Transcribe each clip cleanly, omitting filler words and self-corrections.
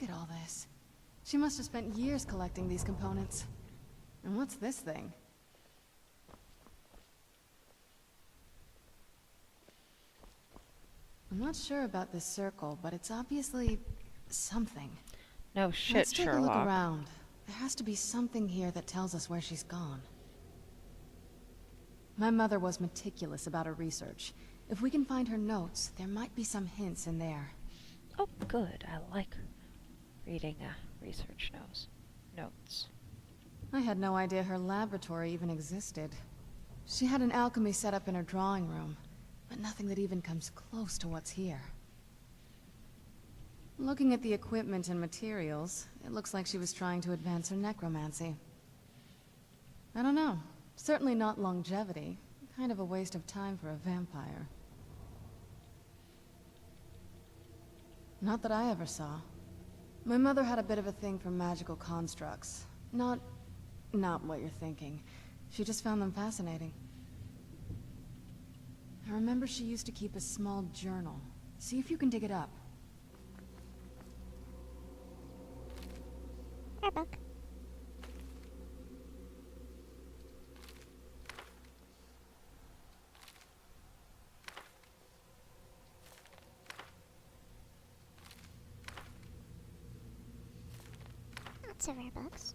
Look at all this. She must have spent years collecting these components. And what's this thing? I'm not sure about this circle, but it's obviously something. No shit, Let's take Sherlock. a look around. There has to be something here that tells us where she's gone. My mother was meticulous about her research. If we can find her notes, there might be some hints in there. Oh, good. I like reading research notes. I had no idea her laboratory even existed. She had an alchemy set up in her drawing room, but nothing that even comes close to what's here. Looking at the equipment and materials, it looks like she was trying to advance her necromancy. I don't know. Certainly not longevity. Kind of a waste of time for a vampire. Not that I ever saw. My mother had a bit of a thing for magical constructs. Not what you're thinking. She just found them fascinating. I remember she used to keep a small journal. See if you can dig it up. Our book. Lots of rare books.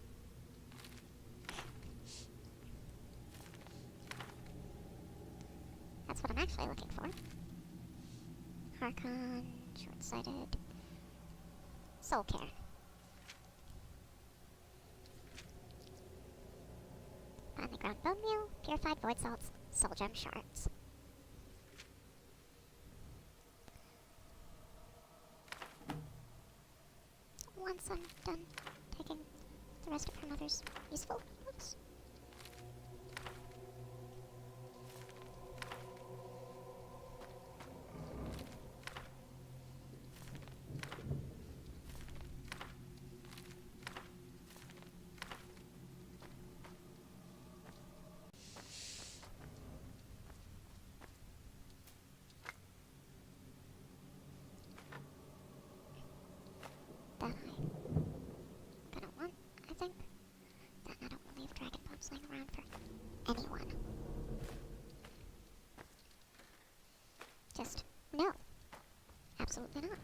That's what I'm actually looking for. Harkon, short-sighted. Soul Cairn. Finely ground bone meal, purified void salts, soul gem shards. Once I'm done taking the rest of her mother's useful books. That I don't want, I think. That I don't leave dragon bombs laying around for anyone. Just, no. Absolutely not.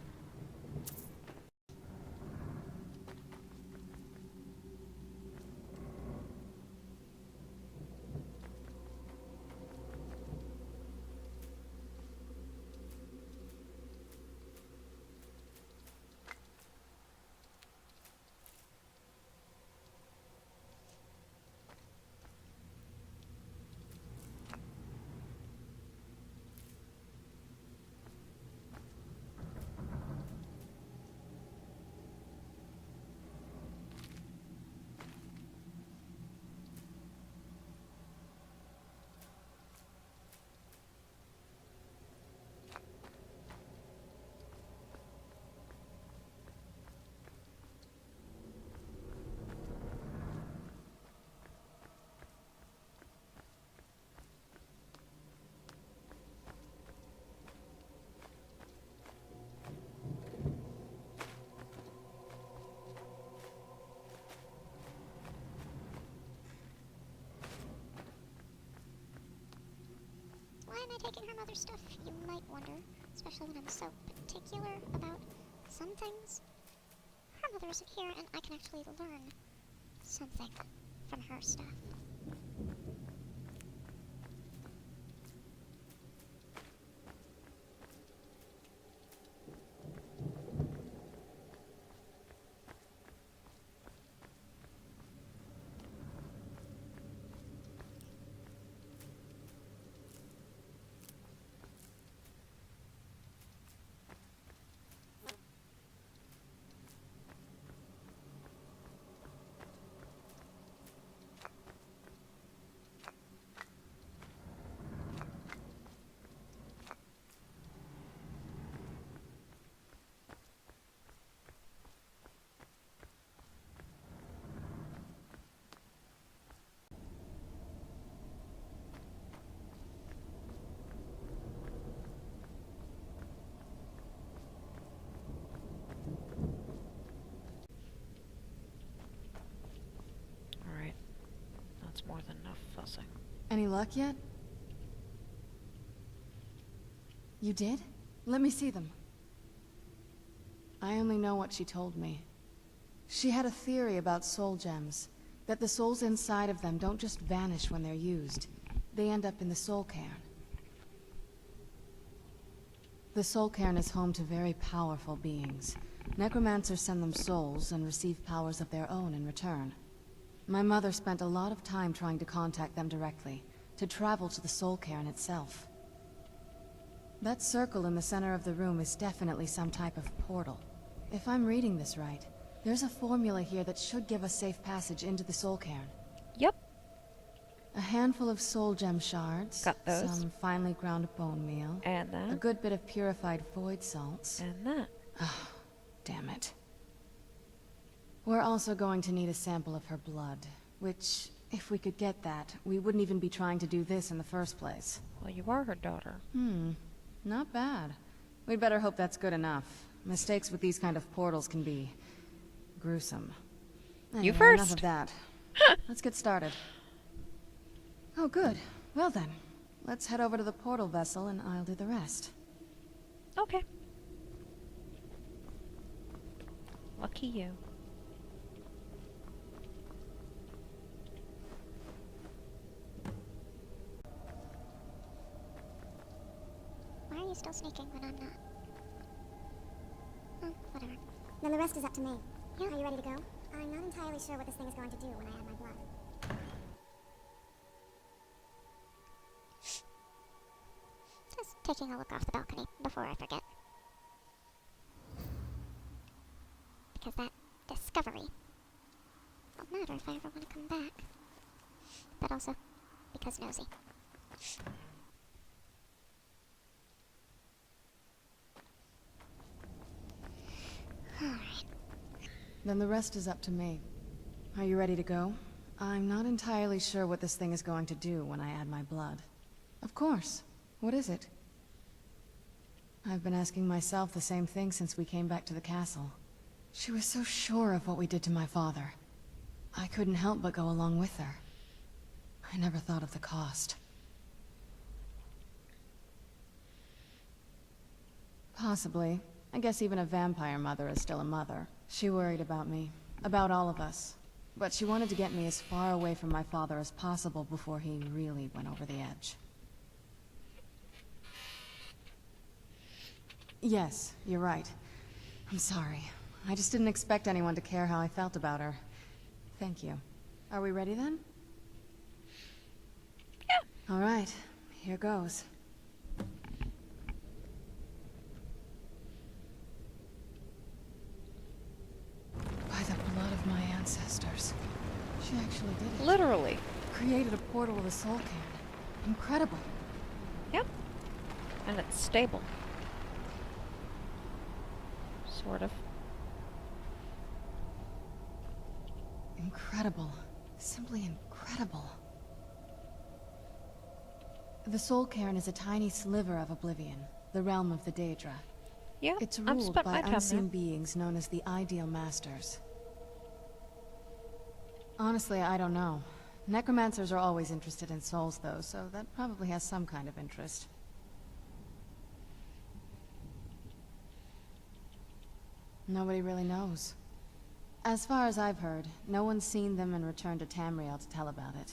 Why am I taking her mother's stuff, you might wonder, especially when I'm so particular about some things. Her mother isn't here, and I can actually learn something from her stuff. I'll say. Any luck yet? You did? Let me see them. I only know what she told me. She had a theory about soul gems, that the souls inside of them don't just vanish when they're used. They end up in the Soul Cairn. The Soul Cairn is home to very powerful beings. Necromancers send them souls and receive powers of their own in return. My mother spent a lot of time trying to contact them directly, to travel to the Soul Cairn itself. That circle in the center of the room is definitely some type of portal. If I'm reading this right, there's a formula here that should give us safe passage into the Soul Cairn. Yep. A handful of soul gem shards, Got those. some finely ground bone meal, And a that. good bit of purified void salts. And that. Oh, damn it. We're also going to need a sample of her blood, which, if we could get that, we wouldn't even be trying to do this in the first place. Well, you are her daughter. Not bad. We'd better hope that's good enough. Mistakes with these kind of portals can be gruesome. Anyway, first. Enough of that. Let's get started. Oh, good. Well then, let's head over to the portal vessel and I'll do the rest. Okay. Lucky you. Why are you still sneaking when I'm not? Oh, whatever. Then the rest is up to me. Yeah. Are you ready to go? I'm not entirely sure what this thing is going to do when I add my blood. Just taking a look off the balcony before I forget. Because that discovery will matter if I ever want to come back. But also, because nosy. Alright. Then the rest is up to me. Are you ready to go? I'm not entirely sure what this thing is going to do when I add my blood. Of course. What is it? I've been asking myself the same thing since we came back to the castle. She was so sure of what we did to my father. I couldn't help but go along with her. I never thought of the cost. Possibly. I guess even a vampire mother is still a mother. She worried about me. About all of us. But she wanted to get me as far away from my father as possible before he really went over the edge. Yes, you're right. I'm sorry. I just didn't expect anyone to care how I felt about her. Thank you. Are we ready then? Yeah. All right. Here goes. By the blood of my ancestors. She actually did it. Literally. Created a portal to the Soul Cairn. Incredible. Yep. And it's stable. Sort of. Incredible. Simply incredible. The Soul Cairn is a tiny sliver of Oblivion, the realm of the Daedra. Yeah, It's I've ruled spent by my time unseen there. beings known as the Ideal Masters. Honestly, I don't know. Necromancers are always interested in souls, though, so that probably has some kind of interest. Nobody really knows. As far as I've heard, no one's seen them and returned to Tamriel to tell about it.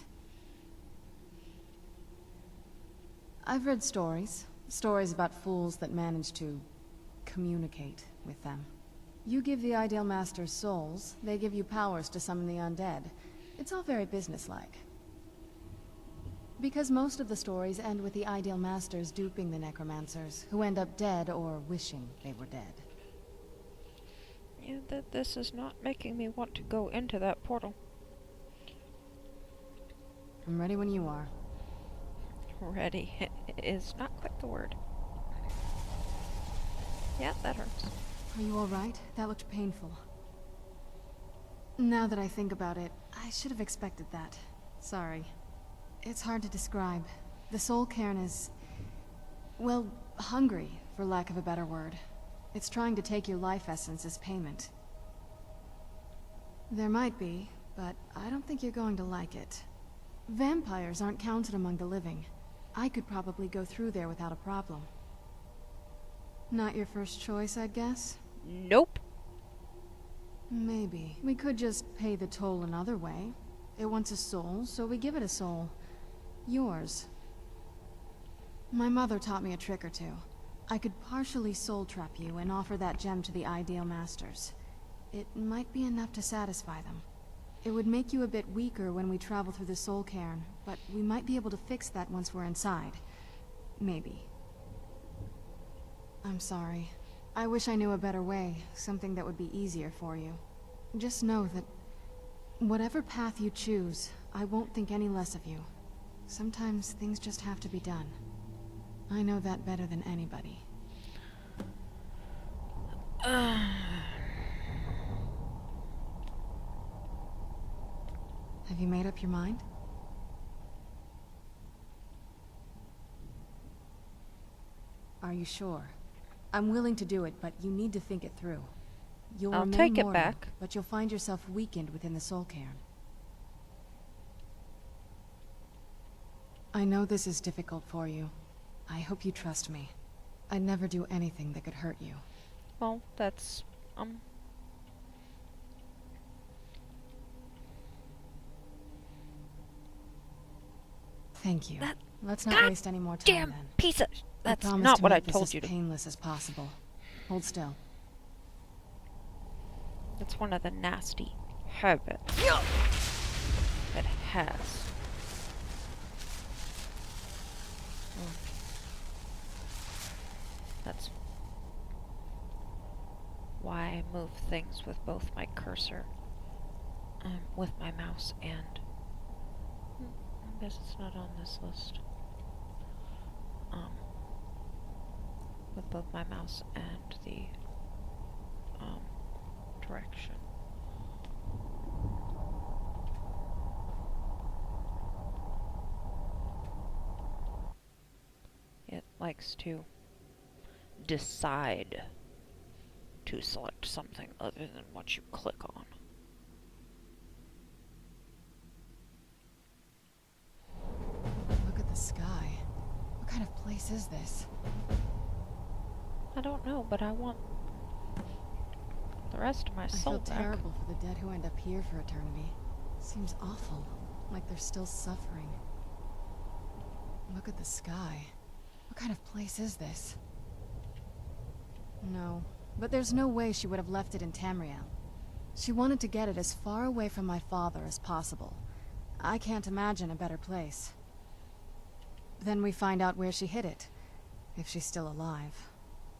I've read stories. Stories about fools that manage to communicate with them. You give the Ideal Masters souls, they give you powers to summon the undead. It's all very businesslike. Because most of the stories end with the Ideal Masters duping the necromancers, who end up dead or wishing they were dead. Yeah, this is not making me want to go into that portal. I'm ready when you are. Ready is not quite the word. Yeah, that hurts. Are you alright? That looked painful. Now that I think about it, I should have expected that. Sorry. It's hard to describe. The Soul Cairn is... well, hungry, for lack of a better word. It's trying to take your life essence as payment. There might be, but I don't think you're going to like it. Vampires aren't counted among the living. I could probably go through there without a problem. Not your first choice, I guess? Nope. Maybe. We could just pay the toll another way. It wants a soul, so we give it a soul. Yours. My mother taught me a trick or two. I could partially soul trap you and offer that gem to the Ideal Masters. It might be enough to satisfy them. It would make you a bit weaker when we travel through the Soul Cairn, but we might be able to fix that once we're inside. Maybe. I'm sorry. I wish I knew a better way, something that would be easier for you. Just know that whatever path you choose, I won't think any less of you. Sometimes things just have to be done. I know that better than anybody. Have you made up your mind? Are you sure? I'm willing to do it, but you need to think it through. You'll I'll remain take it mortal, back. but you'll find yourself weakened within the Soul Cairn. I know this is difficult for you. I hope you trust me. I'd never do anything that could hurt you. Well, that's, Thank you. That Let's not God waste any more time damn then. piece of... That's promise not to what I make this told as you to... painless as possible. Hold still. It's one of the nasty habits it has. That's why I move things with both my cursor, with my mouse, and I guess it's not on this list. With both my mouse and the direction. It likes to decide to select something other than what you click on. Look at the sky. What kind of place is this? I don't know, but I want the rest of my I soul feel back. terrible for the dead who end up here for eternity. Seems awful, like they're still suffering. Look at the sky. What kind of place is this? No, but there's no way she would have left it in Tamriel. She wanted to get it as far away from my father as possible. I can't imagine a better place. Then we find out where she hid it, if she's still alive.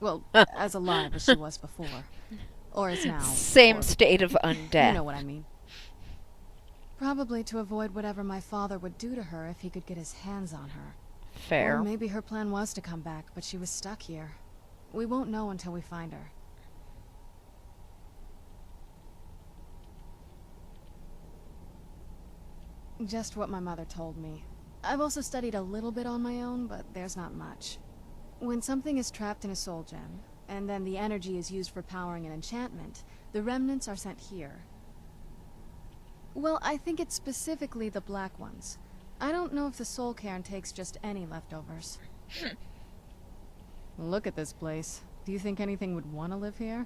Well, as alive as she was before. Or is now. Same or state of undead. you know what I mean. Probably to avoid whatever my father would do to her if he could get his hands on her. Fair. Or maybe her plan was to come back, but she was stuck here. We won't know until we find her. Just what my mother told me. I've also studied a little bit on my own, but there's not much. When something is trapped in a soul gem, and then the energy is used for powering an enchantment, the remnants are sent here. Well, I think it's specifically the black ones. I don't know if the Soul Cairn takes just any leftovers. Look at this place. Do you think anything would want to live here?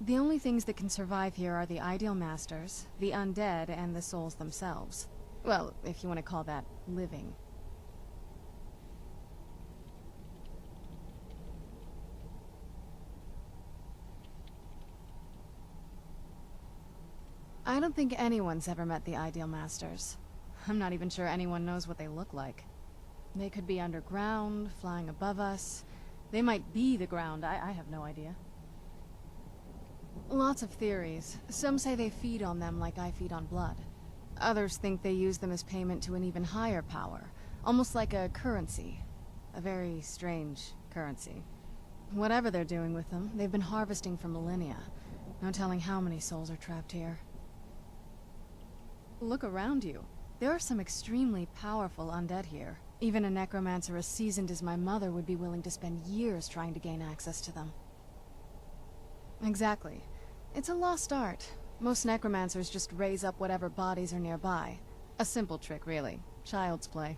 The only things that can survive here are the Ideal Masters, the undead, and the souls themselves. Well, if you want to call that living. I don't think anyone's ever met the Ideal Masters. I'm not even sure anyone knows what they look like. They could be underground, flying above us. They might be the ground, I have no idea. Lots of theories. Some say they feed on them like I feed on blood. Others think they use them as payment to an even higher power, almost like a currency. A very strange currency. Whatever they're doing with them, they've been harvesting for millennia. No telling how many souls are trapped here. Look around you. There are some extremely powerful undead here. Even a necromancer as seasoned as my mother would be willing to spend years trying to gain access to them. Exactly. It's a lost art. Most necromancers just raise up whatever bodies are nearby. A simple trick, really. Child's play.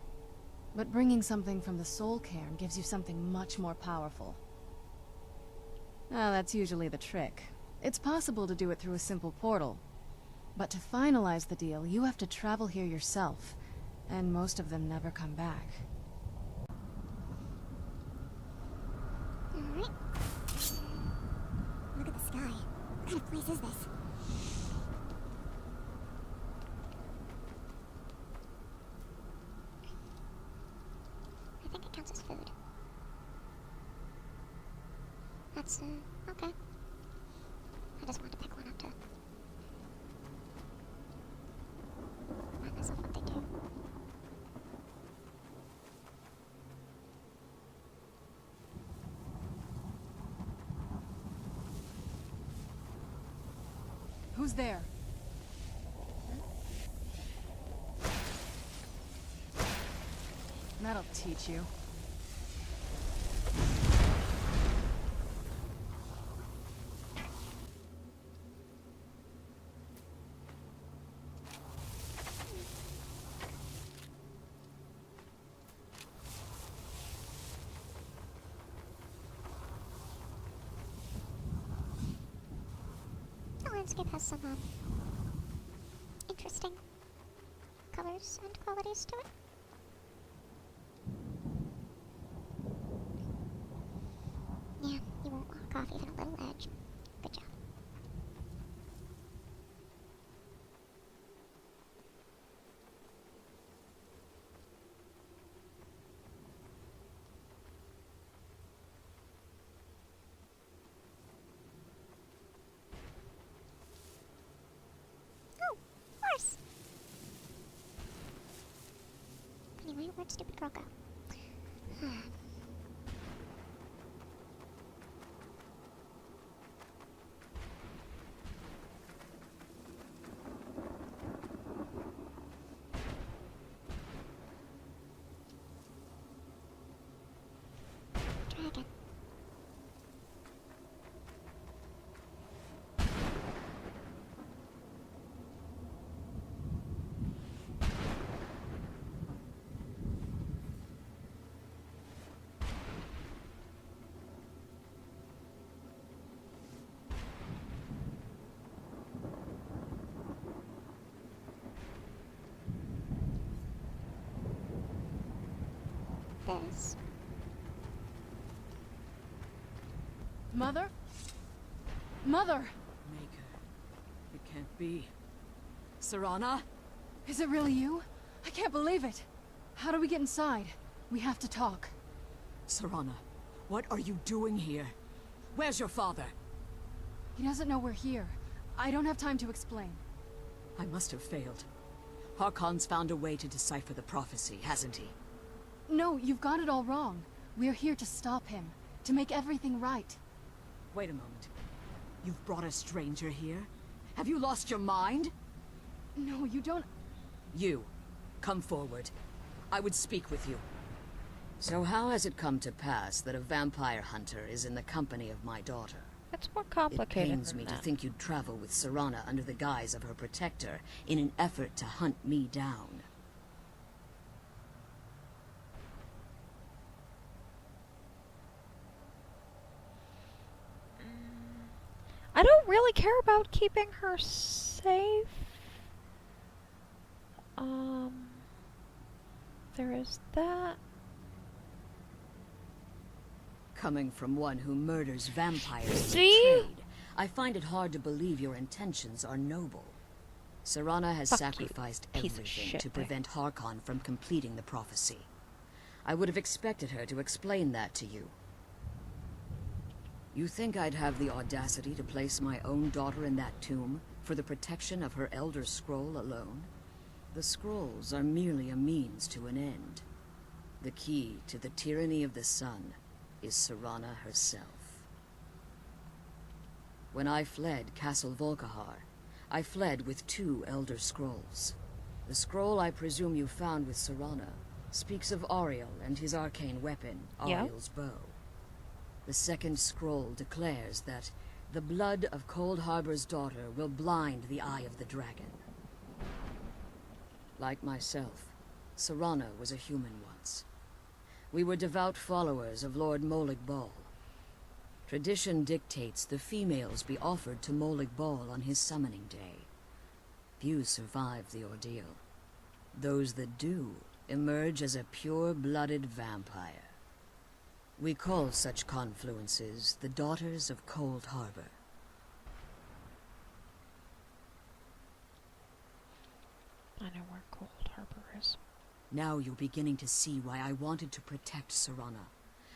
But bringing something from the Soul Cairn gives you something much more powerful. Ah, that's usually the trick. It's possible to do it through a simple portal. But to finalize the deal, you have to travel here yourself. And most of them never come back. Alright. Look at the sky. What kind of place is this? I think it counts as food. That's, okay. I just wanted to pick one up to remind myself what they do. Who's there? That'll teach you. The landscape has some, interesting colors and qualities to it. Yeah, you won't walk off even a little edge. Good job. Oh, horse! Anyway, where'd stupid girl go? Dragon. This. Mother? Mother! Maker. It can't be. Serana? Is it really you? I can't believe it. How do we get inside? We have to talk. Serana, what are you doing here? Where's your father? He doesn't know we're here. I don't have time to explain. I must have failed. Harkon's found a way to decipher the prophecy, hasn't he? No, you've got it all wrong. We're here to stop him. To make everything right. Wait a moment. You've brought a stranger here? Have you lost your mind? No, you don't... You, come forward. I would speak with you. So how has it come to pass that a vampire hunter is in the company of my daughter? It's more It complicated pains than me that. to think you'd travel with Serana under the guise of her protector in an effort to hunt me down. I don't really care about keeping her safe. There is that. Coming from one who murders vampires as a See? trade, I find it hard to believe your intentions are noble. Serana has Fuck you, sacrificed piece of everything shit to thing. prevent Harkon from completing the prophecy. I would have expected her to explain that to you. You think I'd have the audacity to place my own daughter in that tomb for the protection of her Elder Scroll alone? The scrolls are merely a means to an end. The key to the tyranny of the sun is Serana herself. When I fled Castle Volkihar, I fled with 2 Elder Scrolls. The scroll I presume you found with Serana speaks of Auriel and his arcane weapon, Yeah. Auriel's bow. The second scroll declares that the blood of Cold Harbor's daughter will blind the eye of the dragon. Like myself, Serana was a human once. We were devout followers of Lord Molig Bal. Tradition dictates the females be offered to Molig Bal on his summoning day. Few survive the ordeal. Those that do emerge as a pure-blooded vampire. We call such confluences the Daughters of Cold Harbor. I know where Cold Harbor is. Now you're beginning to see why I wanted to protect Serana,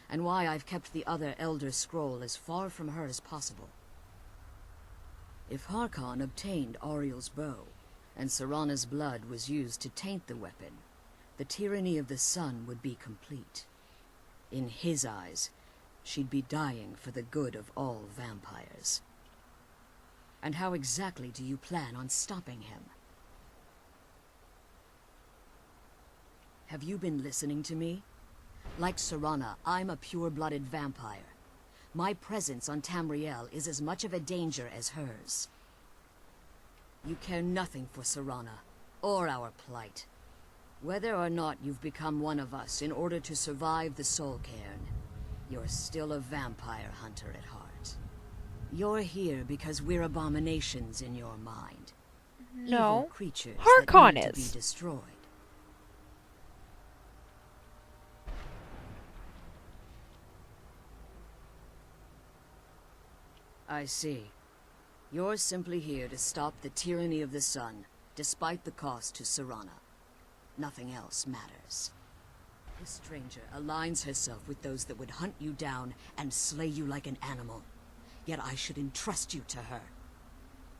and why I've kept the other Elder Scroll as far from her as possible. If Harkon obtained Ariel's bow, and Serana's blood was used to taint the weapon, the tyranny of the sun would be complete. In his eyes, she'd be dying for the good of all vampires. And how exactly do you plan on stopping him? Have you been listening to me? Like Serana, I'm a pure-blooded vampire. My presence on Tamriel is as much of a danger as hers. You care nothing for Serana, or our plight. Whether or not you've become one of us in order to survive the Soul Cairn, you're still a vampire hunter at heart. You're here because we're abominations in your mind. No. Evil creatures Harkon that need to be is. destroyed. I see. You're simply here to stop the tyranny of the sun, despite the cost to Serana. Nothing else matters. This stranger aligns herself with those that would hunt you down and slay you like an animal. Yet I should entrust you to her.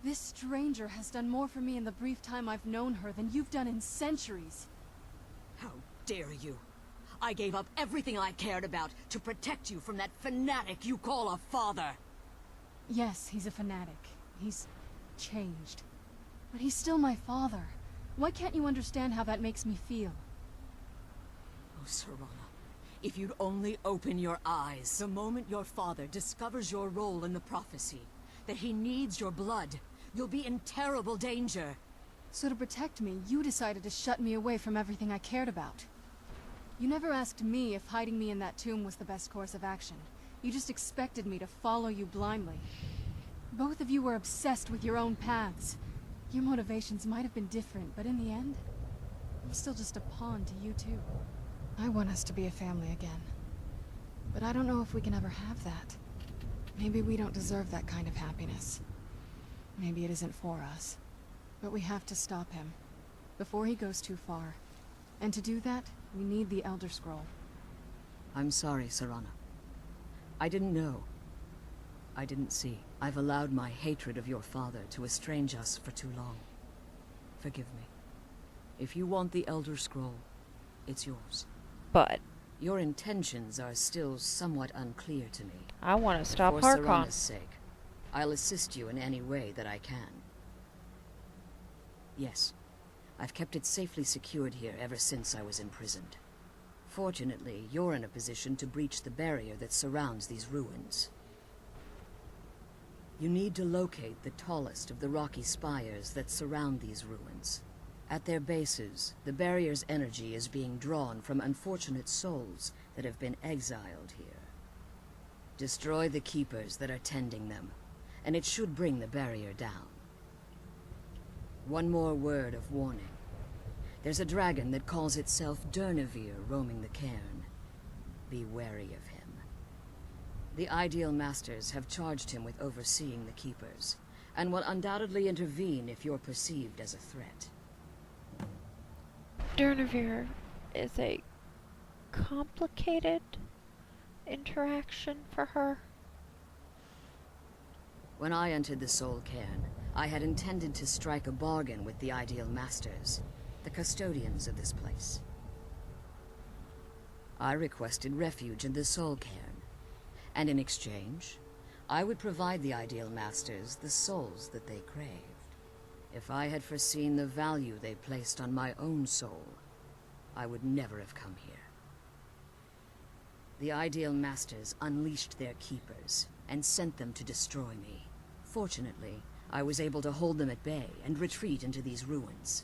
This stranger has done more for me in the brief time I've known her than you've done in centuries. How dare you! I gave up everything I cared about to protect you from that fanatic you call a father! Yes, he's a fanatic. He's changed. But he's still my father. Why can't you understand how that makes me feel? Oh, Serana, if you'd only open your eyes the moment your father discovers your role in the prophecy, that he needs your blood, you'll be in terrible danger. So to protect me, you decided to shut me away from everything I cared about. You never asked me if hiding me in that tomb was the best course of action. You just expected me to follow you blindly. Both of you were obsessed with your own paths. Your motivations might have been different, but in the end, I'm still just a pawn to you too. I want us to be a family again. But I don't know if we can ever have that. Maybe we don't deserve that kind of happiness. Maybe it isn't for us. But we have to stop him, before he goes too far. And to do that, we need the Elder Scroll. I'm sorry, Serana. I didn't know. I didn't see. I've allowed my hatred of your father to estrange us for too long. Forgive me. If you want the Elder Scroll, it's yours. But Your intentions are still somewhat unclear to me. I want to stop For Harkon. Serana's sake, I'll assist you in any way that I can. Yes, I've kept it safely secured here ever since I was imprisoned. Fortunately, you're in a position to breach the barrier that surrounds these ruins. You need to locate the tallest of the rocky spires that surround these ruins. At their bases, the barrier's energy is being drawn from unfortunate souls that have been exiled here. Destroy the keepers that are tending them, and it should bring the barrier down. One more word of warning. There's a dragon that calls itself Durnevere roaming the cairn. Be wary of him. The Ideal Masters have charged him with overseeing the keepers, and will undoubtedly intervene if you're perceived as a threat. Durnevere is a complicated interaction for her. When I entered the Soul Cairn, I had intended to strike a bargain with the Ideal Masters, the custodians of this place. I requested refuge in the Soul Cairn, and in exchange, I would provide the Ideal Masters the souls that they craved. If I had foreseen the value they placed on my own soul, I would never have come here. The Ideal Masters unleashed their keepers, and sent them to destroy me. Fortunately, I was able to hold them at bay and retreat into these ruins.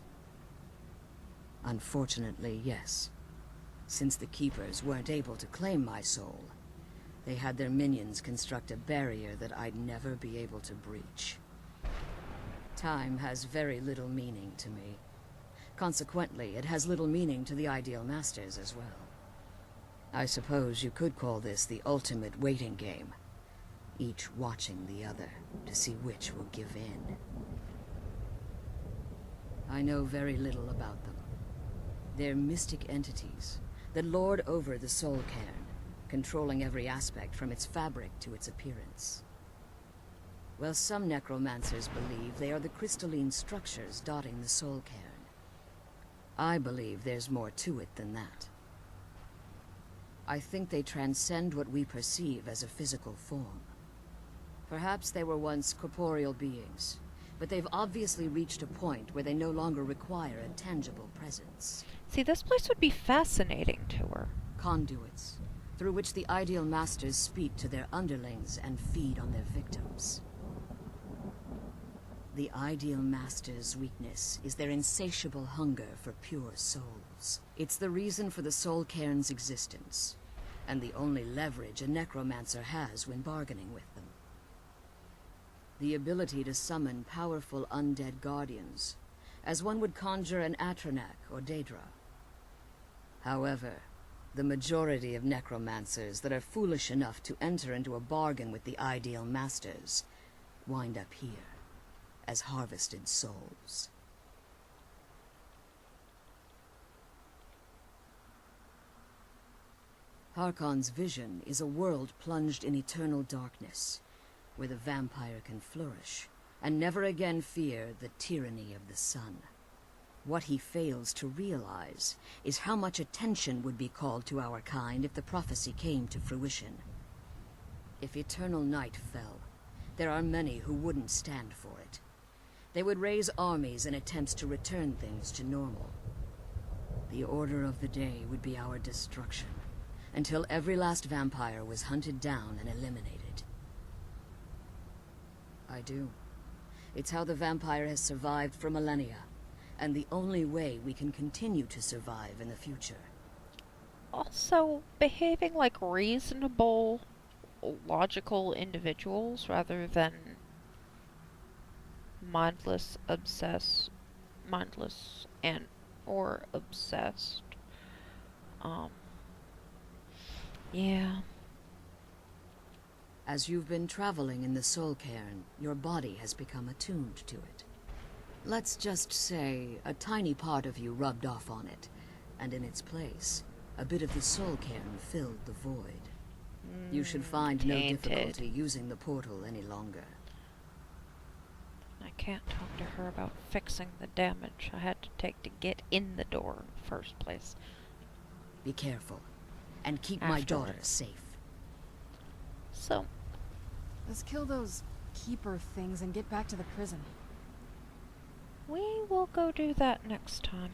Unfortunately, yes. Since the Keepers weren't able to claim my soul, they had their minions construct a barrier that I'd never be able to breach. Time has very little meaning to me. Consequently, it has little meaning to the Ideal Masters as well. I suppose you could call this the ultimate waiting game, each watching the other to see which will give in. I know very little about them. They're mystic entities that lord over the Soul Cairn, controlling every aspect from its fabric to its appearance. Well, some necromancers believe they are the crystalline structures dotting the Soul Cairn. I believe there's more to it than that. I think they transcend what we perceive as a physical form. Perhaps they were once corporeal beings, but they've obviously reached a point where they no longer require a tangible presence. See, this place would be fascinating to her. Conduits, through which the Ideal Masters speak to their underlings and feed on their victims. The Ideal Masters' weakness is their insatiable hunger for pure souls. It's the reason for the Soul Cairn's existence, and the only leverage a necromancer has when bargaining with them. The ability to summon powerful undead guardians, as one would conjure an Atronak or Daedra. However, the majority of necromancers that are foolish enough to enter into a bargain with the Ideal Masters wind up here as harvested souls. Harkon's vision is a world plunged in eternal darkness, where the vampire can flourish, and never again fear the tyranny of the sun. What he fails to realize is how much attention would be called to our kind if the prophecy came to fruition. If eternal night fell, there are many who wouldn't stand for it. They would raise armies in attempts to return things to normal. The order of the day would be our destruction, until every last vampire was hunted down and eliminated. I do. It's how the vampire has survived for millennia, and the only way we can continue to survive in the future. Also, behaving like reasonable, logical individuals rather than mindless and or obsessed. Yeah. As you've been traveling in the Soul Cairn, your body has become attuned to it. Let's just say a tiny part of you rubbed off on it, and in its place, a bit of the Soul Cairn filled the void. You should find no tainted. difficulty using the portal any longer. I can't talk to her about fixing the damage I had to take to get in the door in the first place. Be careful, and keep my daughter Afterwards. safe. So, Let's kill those keeper things and get back to the prison. we will go do that next time.